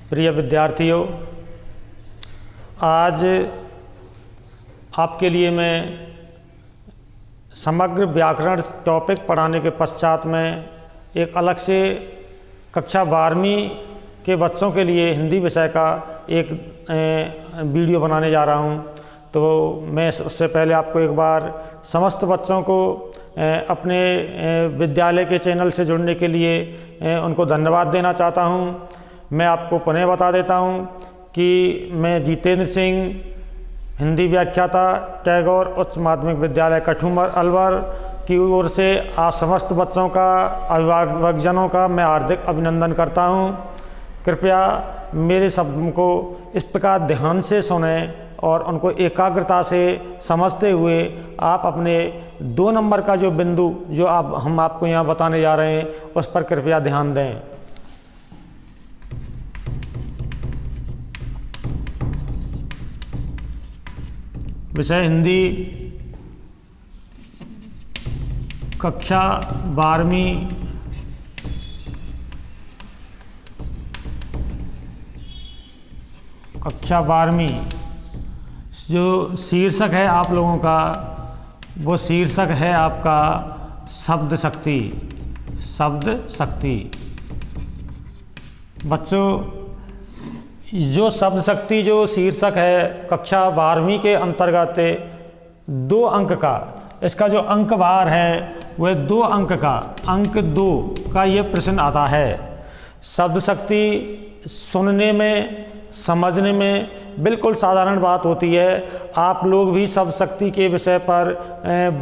प्रिय विद्यार्थियों, आज आपके लिए मैं समग्र व्याकरण टॉपिक पढ़ाने के पश्चात में एक अलग से कक्षा 12वीं के बच्चों के लिए हिंदी विषय का एक वीडियो बनाने जा रहा हूं। तो मैं उससे पहले आपको एक बार समस्त बच्चों को अपने विद्यालय के चैनल से जुड़ने के लिए उनको धन्यवाद देना चाहता हूं। मैं आपको पुनः बता देता हूं कि मैं जितेंद्र सिंह, हिंदी व्याख्याता, टैगोर उच्च माध्यमिक विद्यालय कठूमर अलवर की ओर से आप समस्त बच्चों का, अभिभावकजनों का मैं हार्दिक अभिनंदन करता हूं। कृपया मेरे शब्दों को इस प्रकार ध्यान से सुने और उनको एकाग्रता से समझते हुए आप अपने 2 नंबर का जो बिंदु जो हम आपको यहाँ बताने जा रहे हैं उस पर कृपया ध्यान दें। विषय हिंदी, कक्षा 12वीं, कक्षा 12वीं जो शीर्षक है आप लोगों का, वो शीर्षक है आपका शब्द शक्ति। शब्द शक्ति बच्चों, जो शब्द शक्ति जो शीर्षक है कक्षा 12वीं के अंतर्गत 2 अंक का, इसका जो अंक भार है वह 2 अंक का, अंक 2 का ये प्रश्न आता है। शब्द शक्ति सुनने में, समझने में बिल्कुल साधारण बात होती है। आप लोग भी शब्द शक्ति के विषय पर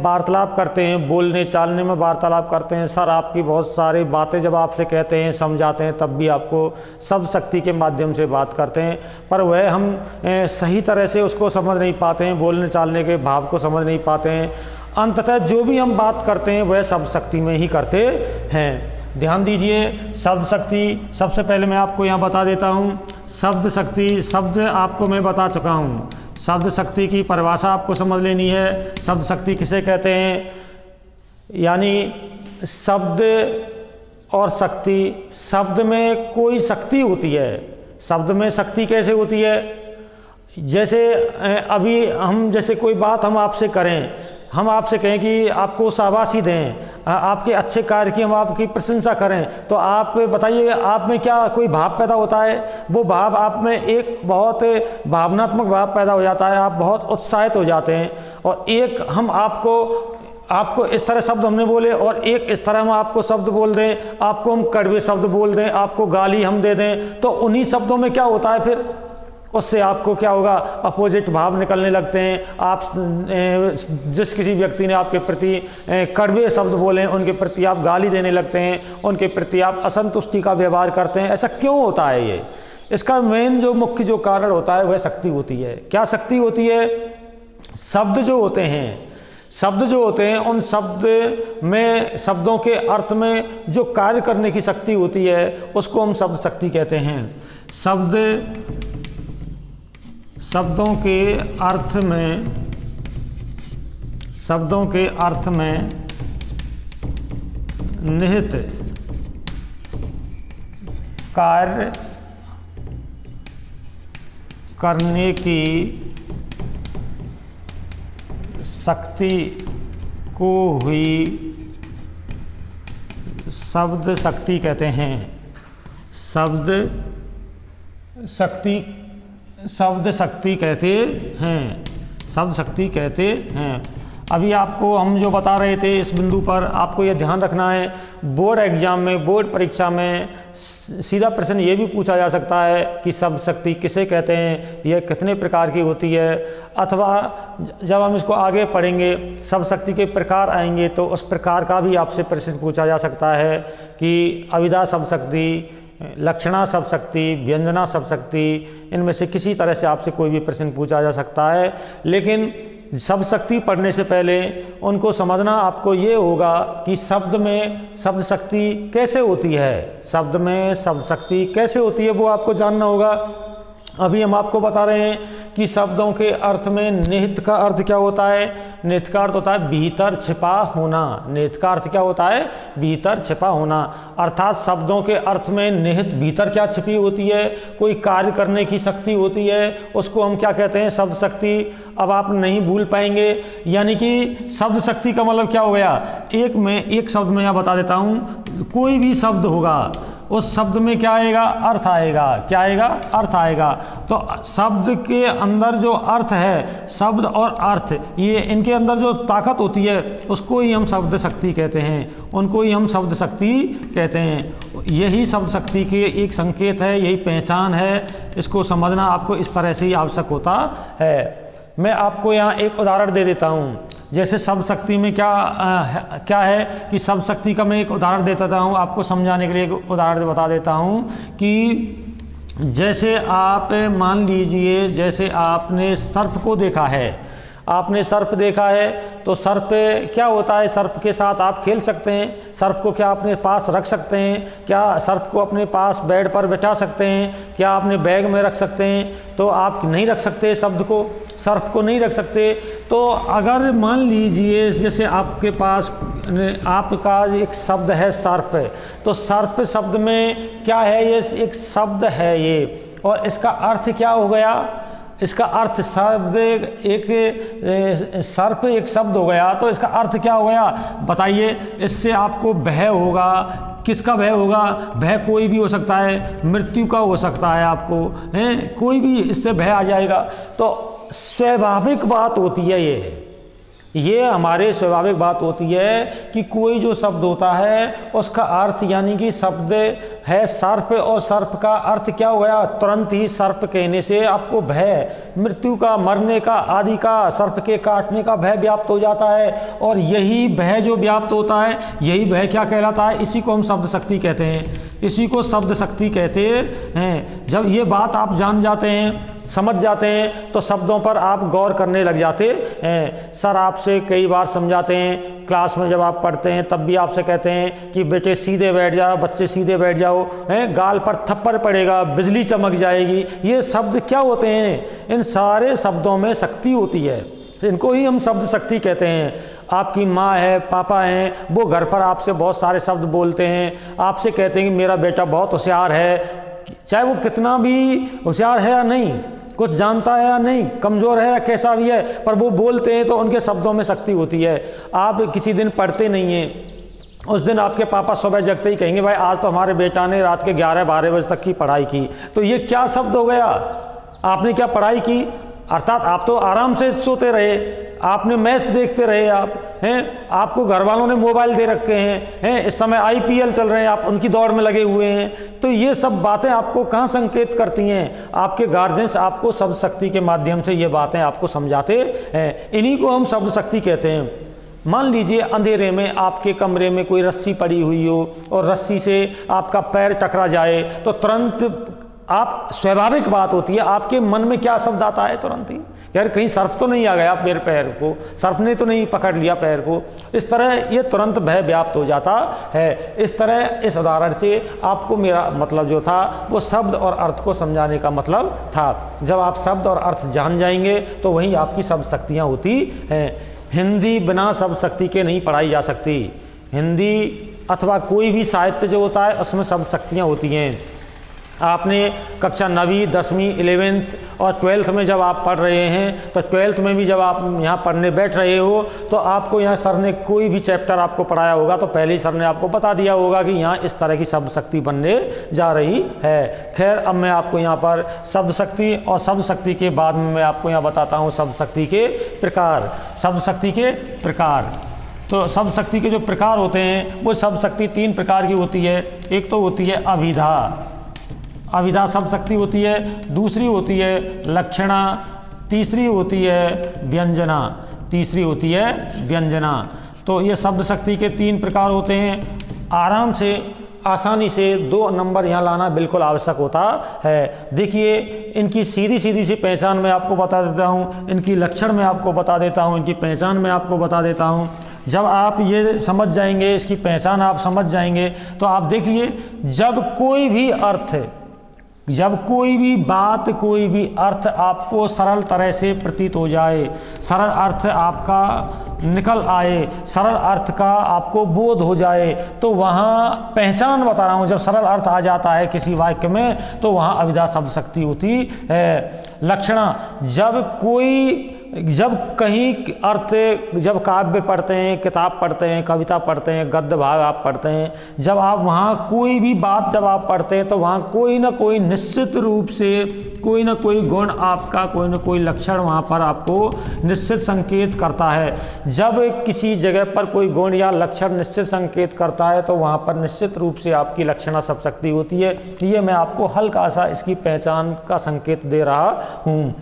वार्तालाप करते हैं, बोलने चालने में वार्तालाप करते हैं। सर आपकी बहुत सारी बातें जब आपसे कहते हैं, समझाते हैं, तब भी आपको शब्द शक्ति के माध्यम से बात करते हैं, पर वह हम सही तरह से उसको समझ नहीं पाते हैं, बोलने चालने के भाव को समझ नहीं पाते हैं। अंततः जो भी हम बात करते हैं वह शब्द शक्ति में ही करते हैं। ध्यान दीजिए, शब्द शक्ति सबसे पहले मैं आपको यहाँ बता देता हूँ। शब्द शक्ति शब्द आपको मैं बता चुका हूँ। शब्द शक्ति की परिभाषा आपको समझ लेनी है। शब्द शक्ति किसे कहते हैं? यानी शब्द और शक्ति, शब्द में कोई शक्ति होती है। शब्द में शक्ति कैसे होती है? जैसे अभी हम जैसे कोई बात हम आपसे करें, हम आपसे कहें कि आपको शाबाशी दें, आपके अच्छे कार्य की हम आपकी प्रशंसा करें, तो आप बताइए आप में क्या कोई भाव पैदा होता है? वो भाव आप में एक बहुत भावनात्मक भाव पैदा हो जाता है, आप बहुत उत्साहित हो जाते हैं। और एक हम आपको इस तरह शब्द हमने बोले और एक इस तरह हम आपको शब्द बोल दें, आपको हम कड़वे शब्द बोल दें, आपको गाली हम दे दें, तो उन्हीं शब्दों में क्या होता है फिर? उससे आपको क्या होगा? अपोजिट भाव निकलने लगते हैं। आप जिस किसी व्यक्ति ने आपके प्रति कड़वे शब्द बोले, उनके प्रति आप गाली देने लगते हैं, उनके प्रति आप असंतुष्टि का व्यवहार करते हैं। ऐसा क्यों होता है? ये इसका मेन जो मुख्य जो कारण होता है वह शक्ति होती है। क्या शक्ति होती है? शब्द जो होते हैं उन शब्द में, शब्दों के अर्थ में जो कार्य करने की शक्ति होती है उसको हम शब्द शक्ति कहते हैं। शब्दों के अर्थ में निहित कार्य करने की शक्ति को ही शब्द शक्ति कहते हैं। शब्द शक्ति कहते हैं। अभी आपको हम जो बता रहे थे इस बिंदु पर आपको यह ध्यान रखना है, बोर्ड एग्जाम में, बोर्ड परीक्षा में सीधा प्रश्न ये भी पूछा जा सकता है कि शब्द शक्ति किसे कहते हैं, यह कितने प्रकार की होती है। अथवा जब हम इसको आगे पढ़ेंगे, शब्द शक्ति के प्रकार आएंगे तो उस प्रकार का भी आपसे प्रश्न पूछा जा सकता है कि अविधा शब्द शक्ति, लक्षणा शब्द शक्ति, व्यंजना शब्द शक्ति, इनमें से किसी तरह से आपसे कोई भी प्रश्न पूछा जा सकता है। लेकिन शब्द शक्ति पढ़ने से पहले उनको समझना आपको ये होगा कि शब्द में शब्द शक्ति कैसे होती है, शब्द में शब्द शक्ति कैसे होती है वो आपको जानना होगा। अभी हम आपको बता रहे हैं कि शब्दों के अर्थ में निहित का अर्थ क्या होता है। निहित का अर्थ होता है भीतर छिपा होना। निहित का अर्थ क्या होता है? भीतर छिपा होना। अर्थात शब्दों के अर्थ में निहित भीतर क्या छिपी होती है? कोई कार्य करने की शक्ति होती है, उसको हम क्या कहते हैं? शब्द शक्ति। अब आप नहीं भूल पाएंगे, यानी कि शब्द शक्ति का मतलब क्या हो गया? एक शब्द में यहाँ बता देता हूँ, कोई भी शब्द होगा उस शब्द में क्या आएगा? अर्थ आएगा। क्या आएगा? अर्थ आएगा। तो शब्द के अंदर जो अर्थ है, शब्द और अर्थ, ये इनके अंदर जो ताकत होती है उसको ही हम शब्द शक्ति कहते हैं, उनको ही हम शब्द शक्ति कहते हैं। यही शब्द शक्ति के एक संकेत है, यही पहचान है। इसको समझना आपको इस तरह से ही आवश्यक होता है। मैं आपको यहाँ एक उदाहरण दे देता हूँ। जैसे शब्द शक्ति में क्या है कि शब्द शक्ति का मैं एक उदाहरण दे देता हूँ, आपको समझाने के लिए एक उदाहरण बता देता हूँ कि जैसे आप मान लीजिए, जैसे आपने सर्प को देखा है, आपने सर्प देखा है, तो सर्प क्या होता है? सर्प के साथ आप खेल सकते हैं, सर्प को क्या अपने पास रख सकते हैं? क्या सर्प को अपने पास बेड पर बिठा सकते हैं? क्या अपने बैग में रख सकते हैं? तो आप नहीं रख सकते शब्द को, सर्प को नहीं रख सकते। तो अगर मान लीजिए जैसे आपके पास आपका एक शब्द है सर्प, तो सर्प शब्द में क्या है? ये एक शब्द है ये, और इसका अर्थ क्या हो गया? इसका अर्थ शब्द एक सर्प एक शब्द हो गया, तो इसका अर्थ क्या हो गया? बताइए। इससे आपको भय होगा। किसका भय होगा? भय कोई भी हो सकता है, मृत्यु का हो सकता है, आपको हैं कोई भी इससे भय आ जाएगा। तो स्वाभाविक बात होती है ये हमारे स्वाभाविक बात होती है कि कोई जो शब्द होता है उसका अर्थ, यानी कि शब्द है सर्प, और सर्प का अर्थ क्या हो गया? तुरंत ही सर्प कहने से आपको भय, मृत्यु का, मरने का, आदि का, सर्प के काटने का भय व्याप्त हो जाता है। और यही भय जो व्याप्त होता है, यही भय क्या कहलाता है? इसी को हम शब्द शक्ति कहते हैं, इसी को शब्द शक्ति कहते हैं। जब ये बात आप जान जाते हैं, समझ जाते हैं, तो शब्दों पर आप गौर करने लग जाते हैं। सर आपसे कई बार समझाते हैं, क्लास में जब आप पढ़ते हैं तब भी आपसे कहते हैं कि बेटे सीधे बैठ जाओ, बच्चे सीधे बैठ जाओ, हैं गाल पर थप्पड़ पड़ेगा, बिजली चमक जाएगी। ये शब्द क्या होते हैं? इन सारे शब्दों में शक्ति होती है, इनको ही हम शब्द शक्ति कहते हैं। आपकी माँ है, पापा हैं, वो घर पर आपसे बहुत सारे शब्द बोलते हैं, आपसे कहते हैं कि मेरा बेटा बहुत होशियार है, चाहे वो कितना भी होशियार है या नहीं, कुछ जानता है या नहीं, कमज़ोर है या कैसा भी है, पर वो बोलते हैं तो उनके शब्दों में शक्ति होती है। आप किसी दिन पढ़ते नहीं हैं, उस दिन आपके पापा सुबह जगते ही कहेंगे भाई आज तो हमारे बेटा ने रात के 11-12 बजे तक की पढ़ाई की। तो ये क्या शब्द हो गया? आपने क्या पढ़ाई की? अर्थात आप तो आराम से सोते रहे, आपने मैच देखते रहे, आप हैं, आपको घर वालों ने मोबाइल दे रखे हैं, इस समय IPL चल रहे हैं, आप उनकी दौड़ में लगे हुए हैं। तो ये सब बातें आपको कहाँ संकेत करती हैं? आपके गार्जियंस आपको शब्द शक्ति के माध्यम से ये बातें आपको समझाते हैं, इन्हीं को हम शब्द शक्ति कहते हैं। मान लीजिए अंधेरे में आपके कमरे में कोई रस्सी पड़ी हुई हो और रस्सी से आपका पैर टकरा जाए, तो तुरंत आप, स्वाभाविक बात होती है, आपके मन में क्या शब्द आता है? तुरंत ही यार कहीं सर्प तो नहीं आ गया मेरे पैर को, सर्प ने तो नहीं पकड़ लिया पैर को। इस तरह ये तुरंत भय व्याप्त हो जाता है। इस तरह इस उदाहरण से आपको मेरा मतलब जो था वो शब्द और अर्थ को समझाने का मतलब था। जब आप शब्द और अर्थ जान जाएंगे तो वही आपकी शब्द शक्तियाँ होती हैं। हिंदी बिना शब्द शक्ति के नहीं पढ़ाई जा सकती। हिंदी अथवा कोई भी साहित्य जो होता है उसमें शब्द शक्तियाँ होती हैं। आपने कक्षा 9वीं 10वीं 11th और 12th में जब आप पढ़ रहे हैं, तो 12th में भी जब आप यहाँ पढ़ने बैठ रहे हो तो आपको यहाँ सर ने कोई भी चैप्टर आपको पढ़ाया होगा तो पहले ही सर ने आपको बता दिया होगा कि यहाँ इस तरह की शब्द शक्ति बनने जा रही है। खैर अब मैं आपको यहाँ पर शब्द शक्ति और शब्द शक्ति के बाद में मैं आपको यहाँ बताता हूँ शब्द शक्ति के प्रकार। शब्द शक्ति के प्रकार, तो शब्द शक्ति के जो प्रकार होते हैं वो शब्द शक्ति 3 प्रकार की होती है। एक तो होती है अभिधा, अभिधा शब्द शक्ति होती है। दूसरी होती है लक्षणा, तीसरी होती है व्यंजना, तीसरी होती है व्यंजना। तो ये शब्द शक्ति के 3 प्रकार होते हैं। आराम से, आसानी से 2 नंबर यहाँ लाना बिल्कुल आवश्यक होता है। देखिए इनकी सीधी सीधी सी पहचान मैं आपको बता देता हूँ, इनकी लक्षण मैं आपको बता देता हूँ, इनकी पहचान मैं आपको बता देता हूँ। जब आप ये समझ जाएंगे, इसकी पहचान आप समझ जाएंगे, तो आप देखिए जब कोई भी अर्थ जब कोई भी बात, कोई भी अर्थ आपको सरल तरह से प्रतीत हो जाए, सरल अर्थ आपका निकल आए, सरल अर्थ का आपको बोध हो जाए, तो वहाँ पहचान बता रहा हूँ, जब सरल अर्थ आ जाता है किसी वाक्य में तो वहाँ अभिधा शब्द शक्ति होती है। लक्षणा, जब कहीं अर्थ, जब काव्य पढ़ते हैं, किताब पढ़ते हैं, कविता पढ़ते हैं, गद्य भाग आप पढ़ते हैं, जब आप वहाँ कोई भी बात जब आप पढ़ते हैं तो वहाँ कोई ना कोई निश्चित रूप से कोई ना कोई गुण आपका, कोई ना कोई लक्षण वहाँ पर आपको निश्चित संकेत करता है। जब किसी जगह पर कोई गुण या लक्षण निश्चित संकेत करता है तो वहाँ पर निश्चित रूप से आपकी लक्षणा शब्द शक्ति होती है। ये मैं आपको हल्का सा इसकी पहचान का संकेत दे रहा हूँ।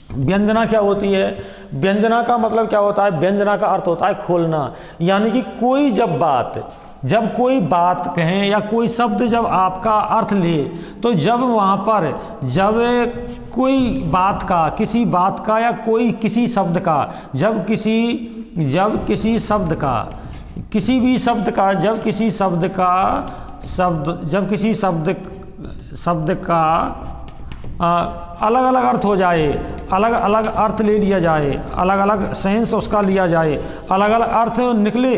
व्यंजना क्या होती है? व्यंजना का मतलब क्या होता है? व्यंजना का अर्थ होता है खोलना, यानी कि कोई जब कोई बात कहें या कोई शब्द जब आपका अर्थ ले, तो जब वहाँ पर जब कोई बात का, किसी बात का या कोई किसी शब्द का, जब किसी शब्द का, किसी भी शब्द का, जब किसी शब्द का अलग अलग अर्थ हो जाए, अलग अलग अर्थ ले लिया जाए, अलग अलग सेंस उसका लिया जाए, अलग अलग अर्थ निकले,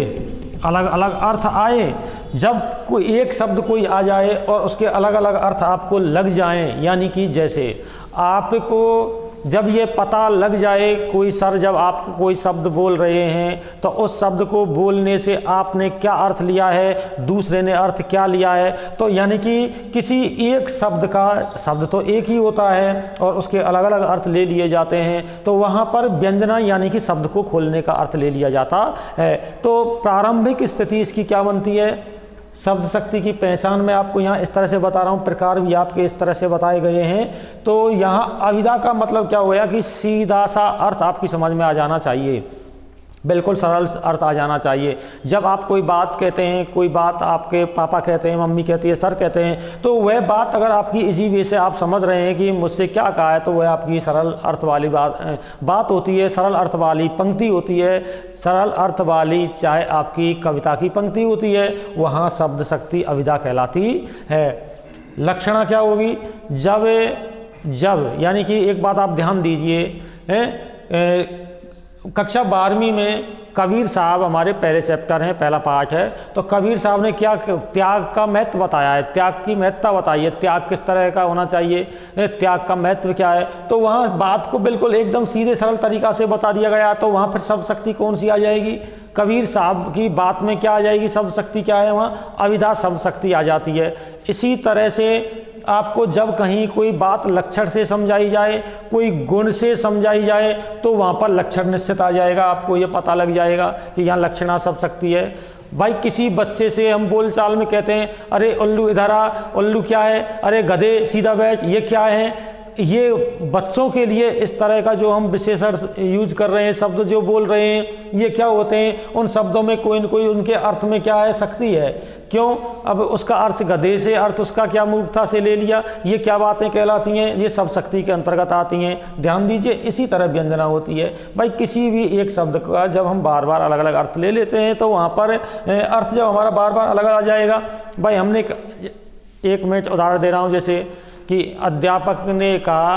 अलग अलग अर्थ आए, जब कोई एक शब्द कोई आ जाए और उसके अलग अलग अर्थ आपको लग जाएं, यानी कि जैसे आपको जब ये पता लग जाए, कोई सर जब आप कोई शब्द बोल रहे हैं तो उस शब्द को बोलने से आपने क्या अर्थ लिया है, दूसरे ने अर्थ क्या लिया है, तो यानी कि किसी एक शब्द का, शब्द तो एक ही होता है और उसके अलग अलग अर्थ ले लिए जाते हैं, तो वहाँ पर व्यंजना यानी कि शब्द को खोलने का अर्थ ले लिया जाता है। तो प्रारंभिक स्थिति इसकी क्या बनती है? शब्द शक्ति की पहचान मैं आपको यहाँ इस तरह से बता रहा हूँ, प्रकार भी आपके इस तरह से बताए गए हैं। तो यहाँ अभिधा का मतलब क्या होया कि सीधा सा अर्थ आपकी समझ में आ जाना चाहिए, बिल्कुल सरल अर्थ आ जाना चाहिए। जब आप कोई बात कहते हैं, कोई बात आपके पापा कहते हैं, मम्मी कहती है, सर कहते हैं, तो वह बात अगर आपकी इसी वे से आप समझ रहे हैं कि मुझसे क्या कहा है, तो वह आपकी सरल अर्थ वाली बात होती है, सरल अर्थ वाली पंक्ति होती है, सरल अर्थ वाली चाहे आपकी कविता की पंक्ति होती है, वहाँ शब्द शक्ति अभिधा कहलाती है। लक्षणा क्या होगी? जब यानी कि एक बात आप ध्यान दीजिए, कक्षा 12वीं में कबीर साहब हमारे पहले चैप्टर हैं, पहला पाठ है, तो कबीर साहब ने क्या त्याग का महत्व बताया है, त्याग की महत्ता बताई है, त्याग किस तरह का होना चाहिए, त्याग का महत्व क्या है, तो वहाँ बात को बिल्कुल एकदम सीधे सरल तरीका से बता दिया गया। तो वहाँ पर शब्द शक्ति कौन सी आ जाएगी? कबीर साहब की बात में क्या आ जाएगी? शब्द शक्ति क्या है? वहाँ अभिधा शब्द शक्ति आ जाती है। इसी तरह से आपको जब कहीं कोई बात लक्षण से समझाई जाए, कोई गुण से समझाई जाए, तो वहाँ पर लक्षण निश्चित आ जाएगा, आपको ये पता लग जाएगा कि यहाँ लक्षणा शब्द शक्ति है। भाई किसी बच्चे से हम बोलचाल में कहते हैं, अरे उल्लू इधर आ, उल्लू क्या है, अरे गधे सीधा बैठ, ये क्या है? ये बच्चों के लिए इस तरह का जो हम विशेषण यूज कर रहे हैं, शब्द जो बोल रहे हैं, ये क्या होते हैं? उन शब्दों में कोई न कोई उनके अर्थ में क्या है? शक्ति है। क्यों? अब उसका अर्थ गधे से अर्थ उसका क्या मूर्खता से ले लिया, ये क्या बातें कहलाती हैं? ये सब शक्ति के अंतर्गत आती हैं। ध्यान दीजिए, इसी तरह व्यंजना होती है। भाई किसी भी एक शब्द का जब हम बार बार अलग अलग अर्थ ले लेते हैं तो वहाँ पर अर्थ जब हमारा बार बार अलग आ जाएगा। भाई हमने एक मिनट उदाहरण दे रहा हूँ, जैसे कि अध्यापक ने कहा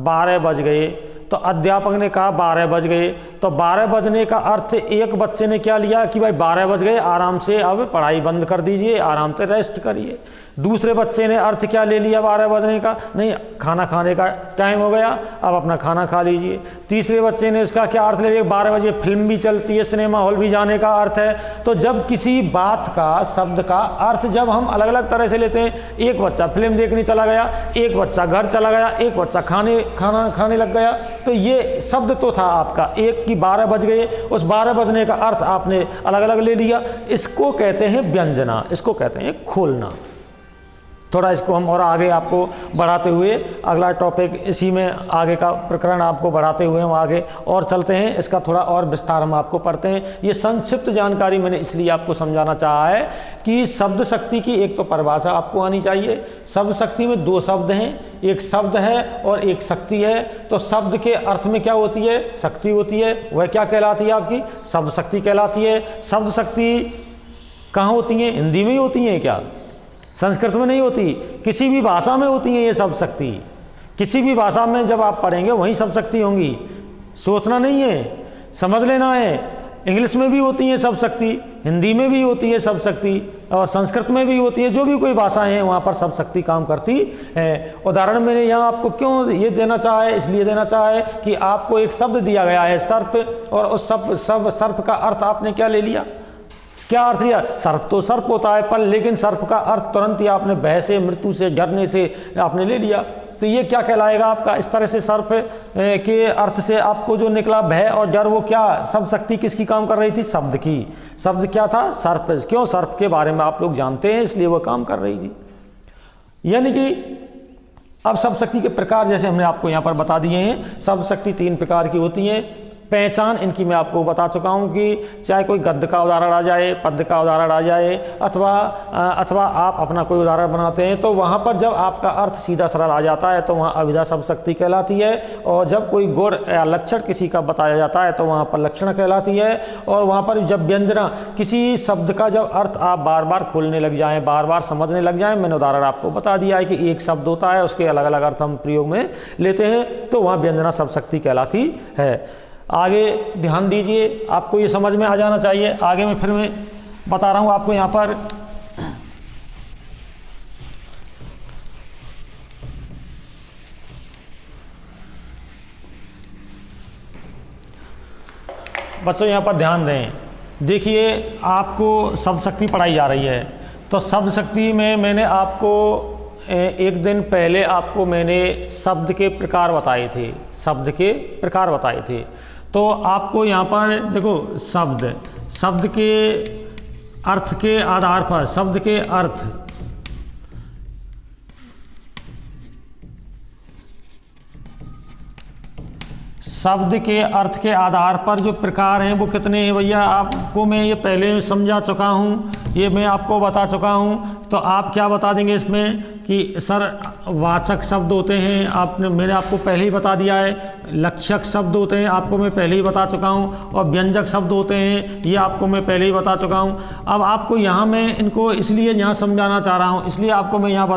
12 बज गए, तो अध्यापक ने कहा 12 बज गए, तो 12 बजने का अर्थ एक बच्चे ने क्या लिया कि भाई 12 बज गए, आराम से अब पढ़ाई बंद कर दीजिए, आराम से रेस्ट करिए। दूसरे बच्चे ने अर्थ क्या ले लिया 12 बजने का? नहीं, खाना खाने का टाइम हो गया, अब अपना खाना खा लीजिए। तीसरे बच्चे ने इसका क्या अर्थ ले लिया? 12 बजे फिल्म भी चलती है, सिनेमा हॉल भी जाने का अर्थ है। तो जब किसी बात का, शब्द का अर्थ जब हम अलग अलग तरह से लेते हैं, एक बच्चा फिल्म देखने चला गया, एक बच्चा घर चला गया, एक बच्चा खाना खाने लग गया, तो ये शब्द तो था आपका एक कि 12 बज गए, उस 12 बजने का अर्थ आपने अलग अलग ले लिया। इसको कहते हैं व्यंजना, इसको कहते हैं खोलना। थोड़ा इसको हम और आगे आपको बढ़ाते हुए, अगला टॉपिक इसी में आगे का प्रकरण आपको बढ़ाते हुए हम आगे और चलते हैं, इसका थोड़ा और विस्तार हम आपको पढ़ते हैं। ये संक्षिप्त जानकारी मैंने इसलिए आपको समझाना चाहा है कि शब्द शक्ति की एक तो परिभाषा आपको आनी चाहिए। शब्द शक्ति में 2 शब्द हैं, एक शब्द है और एक शक्ति है। तो शब्द के अर्थ में क्या होती है? शक्ति होती है। वह क्या कहलाती है? आपकी शब्द शक्ति कहलाती है। शब्द शक्ति कहाँ होती हैं? हिंदी में ही होती हैं क्या? संस्कृत में नहीं होती, किसी भी भाषा में होती है ये शब्द शक्ति। किसी भी भाषा में जब आप पढ़ेंगे वहीं शब्द शक्ति होंगी, सोचना नहीं है, समझ लेना है। इंग्लिश में भी होती है शब्द शक्ति, हिंदी में भी होती है शब्द शक्ति, और संस्कृत में भी होती है। जो भी कोई भाषाएं हैं वहाँ पर शब्द शक्ति काम करती है। उदाहरण मैंने यहाँ आपको क्यों ये देना चाहा है, इसलिए देना चाहा है कि आपको एक शब्द दिया गया है सर्प, और उस सर्प का अर्थ आपने क्या ले लिया, क्या अर्थ लिया? सर्प तो सर्प होता है, पर लेकिन सर्प का अर्थ तुरंत ही आपने भय से, मृत्यु से, डरने से आपने ले लिया। तो ये क्या कहलाएगा आपका? इस तरह से सर्प के अर्थ से आपको जो निकला भय और डर, वो क्या शब्द शक्ति किसकी काम कर रही थी? शब्द की। शब्द क्या था? सर्प। क्यों? सर्प के बारे में आप लोग जानते हैं, इसलिए वो काम कर रही थी। यानी कि अब शब्द शक्ति के प्रकार जैसे हमने आपको यहाँ पर बता दिए हैं। शब्द शक्ति 3 प्रकार की होती हैं। पहचान इनकी मैं आपको बता चुका हूँ कि चाहे कोई गद्य का उदाहरण आ जाए, पद्य का उदाहरण आ जाए, अथवा आप अपना कोई उदाहरण बनाते हैं, तो वहाँ पर जब आपका अर्थ सीधा सरल आ जाता है तो वहाँ अभिधा शब्द शक्ति कहलाती है। और जब कोई गुण या लक्षण किसी का बताया जाता है तो वहाँ पर लक्षण कहलाती है। और वहाँ पर जब व्यंजना, किसी शब्द का जब अर्थ आप बार बार खोलने लग जाएँ, बार बार समझने लग जाएँ, मैंने उदाहरण आपको बता दिया है कि एक शब्द होता है, उसके अलग अलग अर्थ हम प्रयोग में लेते हैं, तो वहाँ व्यंजना शब्द शक्ति कहलाती है। आगे ध्यान दीजिए, आपको ये समझ में आ जाना चाहिए। आगे मैं फिर मैं बता रहा हूँ आपको यहाँ पर। बच्चों यहाँ पर ध्यान दें, देखिए आपको शब्द शक्ति पढ़ाई जा रही है। तो शब्द शक्ति में मैंने आपको एक दिन पहले आपको मैंने शब्द के प्रकार बताए थे, शब्द के प्रकार बताए थे। तो आपको यहाँ पर देखो, शब्द के अर्थ के आधार पर, शब्द के अर्थ, शब्द के अर्थ के आधार पर जो प्रकार हैं वो कितने हैं भैया? आपको मैं ये पहले समझा चुका हूँ, ये मैं आपको बता चुका हूँ। तो आप क्या बता देंगे इसमें कि सर वाचक शब्द होते हैं, मैंने आपको पहले ही बता दिया है। लक्षक शब्द होते हैं, आपको मैं पहले ही बता चुका हूँ। और व्यंजक शब्द होते हैं, ये आपको मैं पहले ही बता चुका हूँ। अब आपको यहाँ मैं इनको इसलिए यहाँ समझाना चाह रहा हूँ, इसलिए आपको मैं यहाँ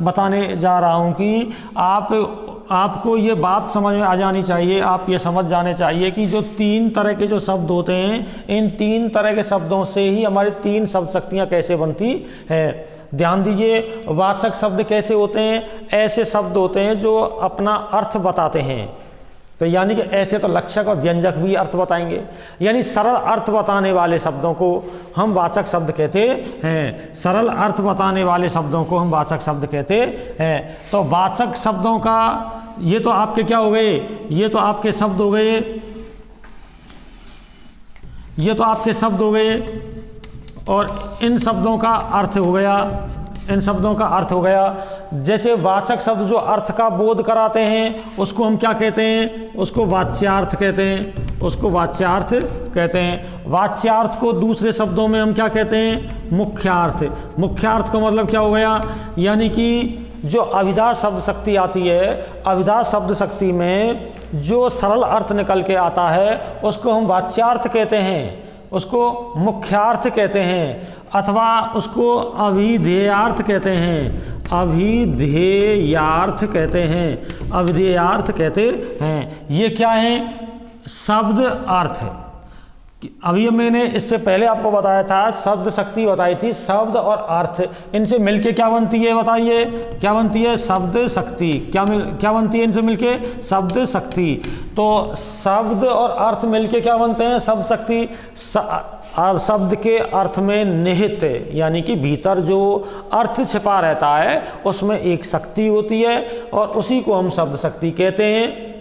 बताने जा रहा हूँ कि आपको ये बात समझ में आ जानी चाहिए, आप ये समझ जाने चाहिए कि जो 3 तरह के जो शब्द होते हैं, इन 3 तरह के शब्दों से ही हमारी 3 शब्द शक्तियाँ कैसे बनती है। ध्यान दीजिए, वाचक शब्द कैसे होते हैं? ऐसे शब्द होते हैं जो अपना अर्थ बताते हैं। तो यानी कि ऐसे तो लक्षक और व्यंजक भी अर्थ बताएंगे, यानी सरल अर्थ बताने वाले शब्दों को हम वाचक शब्द कहते हैं। सरल अर्थ बताने वाले शब्दों को हम वाचक शब्द कहते हैं। तो वाचक शब्दों का ये तो आपके क्या हो गए? ये तो आपके शब्द हो गए, ये तो आपके शब्द हो गए, और इन शब्दों का अर्थ हो गया, इन शब्दों का अर्थ हो गया। जैसे वाचक शब्द जो अर्थ का बोध कराते हैं उसको हम क्या कहते हैं? उसको वाच्यार्थ कहते हैं, उसको वाच्यार्थ कहते हैं। वाच्यार्थ को दूसरे शब्दों में हम क्या कहते हैं? मुख्यार्थ। मुख्यार्थ का मतलब क्या हो गया? यानी कि जो अभिधा शब्द शक्ति आती है, अभिधा शब्द शक्ति में जो सरल अर्थ निकल के आता है उसको हम वाच्यार्थ कहते हैं, उसको मुख्यार्थ कहते हैं, अथवा उसको अभिधेयार्थ कहते हैं, अभिधेयार्थ कहते हैं, अभिधेयार्थ कहते हैं। ये क्या है? शब्द अर्थ। अभी मैंने इससे पहले आपको बताया था, शब्द शक्ति बताई थी, शब्द और अर्थ इनसे मिलके क्या बनती है? बताइए क्या बनती है? शब्द शक्ति। क्या बनती है इनसे मिलके? शब्द शक्ति। तो शब्द और अर्थ मिलके क्या बनते हैं? शब्द शक्ति। शब्द के अर्थ में निहित, यानी कि भीतर जो अर्थ छिपा रहता है उसमें एक शक्ति होती है और उसी को हम शब्द शक्ति कहते हैं।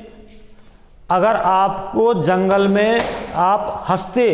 अगर आपको जंगल में आप हंसते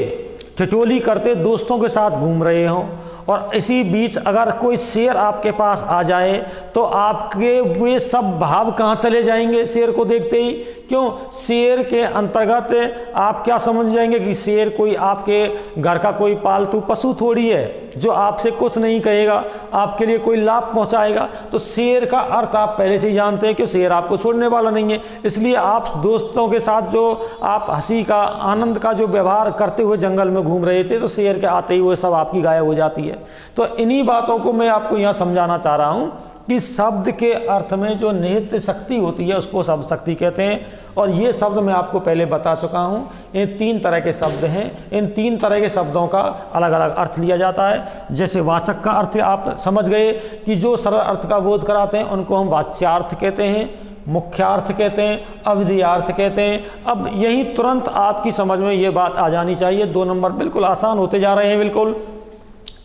ठिठोली करते दोस्तों के साथ घूम रहे हो और इसी बीच अगर कोई शेर आपके पास आ जाए तो आपके वे सब भाव कहाँ चले जाएंगे शेर को देखते ही? क्यों? शेर के अंतर्गत आप क्या समझ जाएंगे कि शेर कोई आपके घर का कोई पालतू पशु थोड़ी है जो आपसे कुछ नहीं कहेगा, आपके लिए कोई लाभ पहुंचाएगा। तो शेर का अर्थ आप पहले से ही जानते हैं कि शेर आपको छोड़ने वाला नहीं है। इसलिए आप दोस्तों के साथ जो आप हंसी का, आनंद का जो व्यवहार करते हुए जंगल में घूम रहे थे तो शेर के आते ही वो सब आपकी गायब हो जाती है। तो इन्हीं बातों को मैं आपको यहाँ समझाना चाह रहा हूँ कि शब्द के अर्थ में जो निहित शक्ति होती है उसको शब्द शक्ति कहते हैं। और ये शब्द मैं आपको पहले बता चुका हूँ। ये 3 तरह के शब्द हैं। इन 3 तरह के शब्दों का अलग अलग अर्थ लिया जाता है। जैसे वाचक का अर्थ आप समझ गए कि जो सरल अर्थ का बोध कराते हैं उनको हम वाच्यार्थ कहते हैं, मुख्यार्थ कहते हैं, अविधेयार्थ कहते हैं। अब यही तुरंत आपकी समझ में ये बात आ जानी चाहिए। 2 नंबर बिल्कुल आसान होते जा रहे हैं, बिल्कुल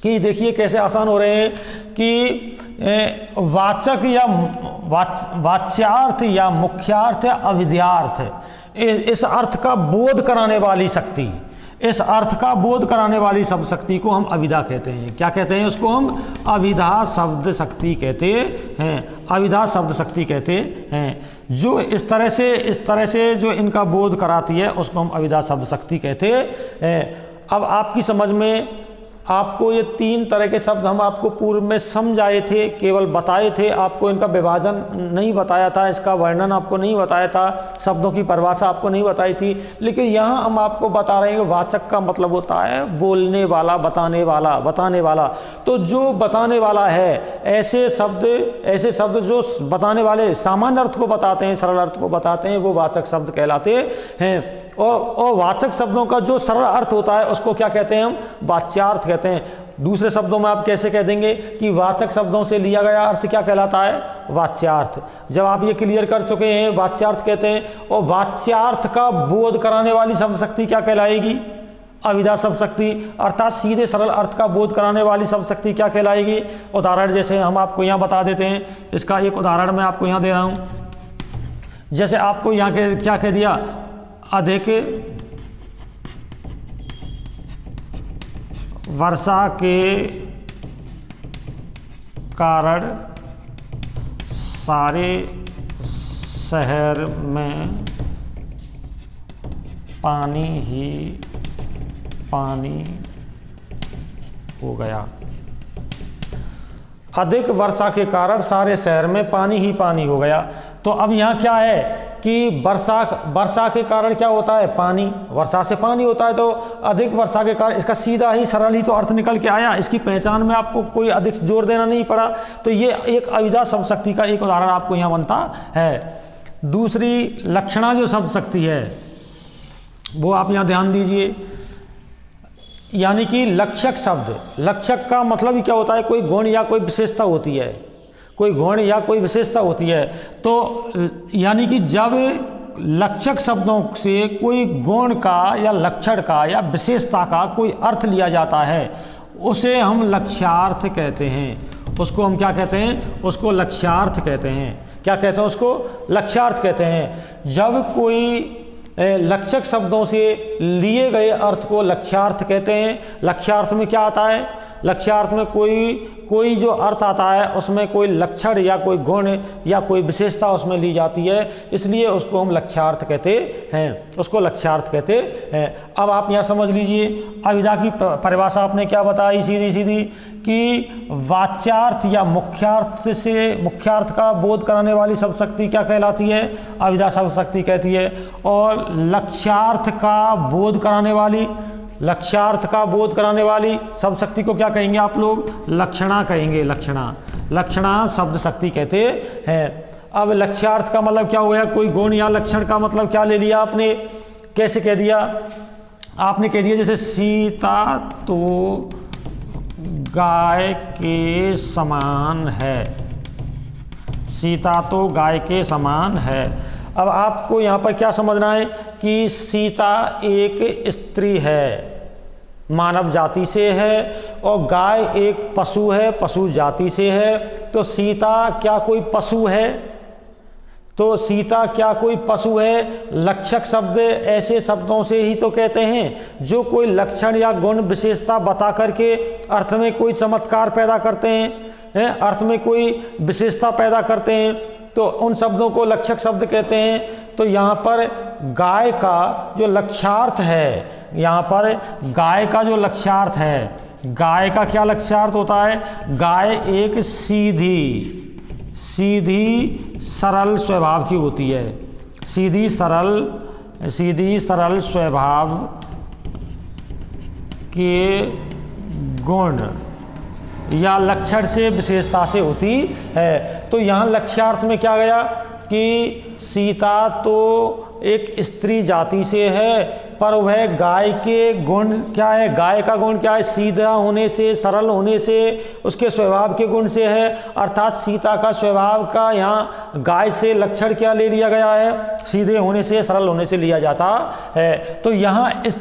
कि देखिए कैसे आसान हो रहे हैं कि वाचक या वाच्यार्थ या मुख्यार्थ या अविधेयार्थ, इस अर्थ का बोध कराने वाली शक्ति, इस अर्थ का बोध कराने वाली शब्द शक्ति को हम अविधा कहते हैं। क्या कहते हैं उसको? हम अविधा शब्द शक्ति कहते हैं। अविधा शब्द शक्ति कहते हैं। जो इस तरह से जो इनका बोध कराती है उसको हम अविधा शब्द शक्ति कहते हैं। अब आपकी समझ में आपको ये 3 तरह के शब्द हम आपको पूर्व में समझाए थे, केवल बताए थे, आपको इनका विभाजन नहीं बताया था, इसका वर्णन आपको नहीं बताया था, शब्दों की परिभाषा आपको नहीं बताई थी। लेकिन यहाँ हम आपको बता रहे हैं कि वाचक का मतलब होता है बोलने वाला, बताने वाला। तो जो बताने वाला है, ऐसे शब्द जो बताने वाले सामान्य अर्थ को बताते हैं, सरल अर्थ को बताते हैं, वो वाचक शब्द कहलाते हैं। और वाचक शब्दों का जो सरल अर्थ होता है उसको क्या कहते हैं? हम वाच्यार्थ कहते हैं। दूसरे शब्दों में आप कैसे कह देंगे कि वाचक शब्दों से लिया गया अर्थ क्या कहलाता है? वाच्यार्थ। जब आप ये क्लियर कर चुके हैं, वाच्यार्थ कहते हैं। और वाच्यार्थ का बोध कराने वाली शब्द शक्ति क्या कहलाएगी? अविधा शब्द शक्ति। अर्थात सीधे सरल अर्थ का बोध कराने वाली शब्द शक्ति क्या कहलाएगी? उदाहरण जैसे हम आपको यहाँ बता देते हैं। इसका एक उदाहरण मैं आपको यहाँ दे रहा हूँ। जैसे आपको यहाँ के क्या कह दिया? अधिक वर्षा के कारण सारे शहर में पानी ही पानी हो गया। अधिक वर्षा के कारण सारे शहर में पानी ही पानी हो गया। तो अब यहाँ क्या है कि वर्षा के कारण क्या होता है? पानी। वर्षा से पानी होता है, तो अधिक वर्षा के कारण, इसका सीधा ही सरल ही तो अर्थ निकल के आया। इसकी पहचान में आपको कोई अधिक जोर देना नहीं पड़ा। तो ये एक अविधा शब्द शक्ति का एक उदाहरण आपको यहाँ बनता है। दूसरी लक्षणा जो शब्द शक्ति है वो आप यहाँ ध्यान दीजिए। यानी कि लक्षक शब्द, लक्षक का मतलब ही क्या होता है? कोई गुण या कोई विशेषता होती है, कोई गुण या कोई विशेषता होती है। तो यानी कि जब लक्षक शब्दों से कोई गुण का या लक्षण का या विशेषता का कोई अर्थ लिया जाता है उसे हम लक्ष्यार्थ कहते हैं। उसको हम क्या कहते हैं? उसको लक्ष्यार्थ कहते हैं। क्या कहते हैं? उसको लक्ष्यार्थ कहते हैं। जब कोई लक्षक शब्दों से लिए गए अर्थ को लक्ष्यार्थ कहते हैं। लक्ष्यार्थ में क्या आता है? लक्ष्यार्थ में कोई जो अर्थ आता है उसमें कोई लक्षण या कोई गुण या कोई विशेषता उसमें ली जाती है, इसलिए उसको हम लक्ष्यार्थ कहते हैं। उसको लक्ष्यार्थ कहते हैं। अब आप यहाँ समझ लीजिए, अविधा की परिभाषा आपने क्या बताई सीधी सीधी कि वाच्यार्थ या मुख्यार्थ का बोध कराने वाली शब्द शक्ति क्या कहलाती है? अविधा शब्द शक्ति कहती है। और लक्ष्यार्थ का बोध कराने वाली शब्द शक्ति को क्या कहेंगे आप लोग? लक्षणा कहेंगे। लक्षणा शब्द शक्ति कहते हैं। अब लक्ष्यार्थ का मतलब क्या हो गया? कोई गुण या लक्षण का मतलब क्या ले लिया आपने? कैसे कह दिया? आपने कह दिया जैसे सीता तो गाय के समान है। सीता तो गाय के समान है। अब आपको यहाँ पर क्या समझना है कि सीता एक स्त्री है, मानव जाति से है, और गाय एक पशु है, पशु जाति से है। तो सीता क्या कोई पशु है? तो सीता क्या कोई पशु है? लक्षक शब्द ऐसे शब्दों से ही तो कहते हैं जो कोई लक्षण या गुण विशेषता बता करके अर्थ में कोई चमत्कार पैदा करते हैं, अर्थ में कोई विशेषता पैदा करते हैं, तो उन शब्दों को लक्षक शब्द कहते हैं। तो यहाँ पर गाय का जो लक्ष्यार्थ है, यहाँ पर गाय का जो लक्ष्यार्थ है, गाय का क्या लक्ष्यार्थ होता है? गाय एक सीधी सरल स्वभाव की होती है। सीधी सरल स्वभाव के गुण या लक्षण से विशेषता से होती है। तो यहाँ लक्ष्यार्थ में क्या गया कि सीता तो एक स्त्री जाति से है, पर वह गाय के गुण क्या है, गाय का गुण क्या है, सीधा होने से, सरल होने से, उसके स्वभाव के गुण से है। अर्थात सीता का स्वभाव का यहाँ गाय से लक्षण क्या ले लिया गया है, सीधे होने से, सरल होने से लिया जाता है। तो यहाँ इस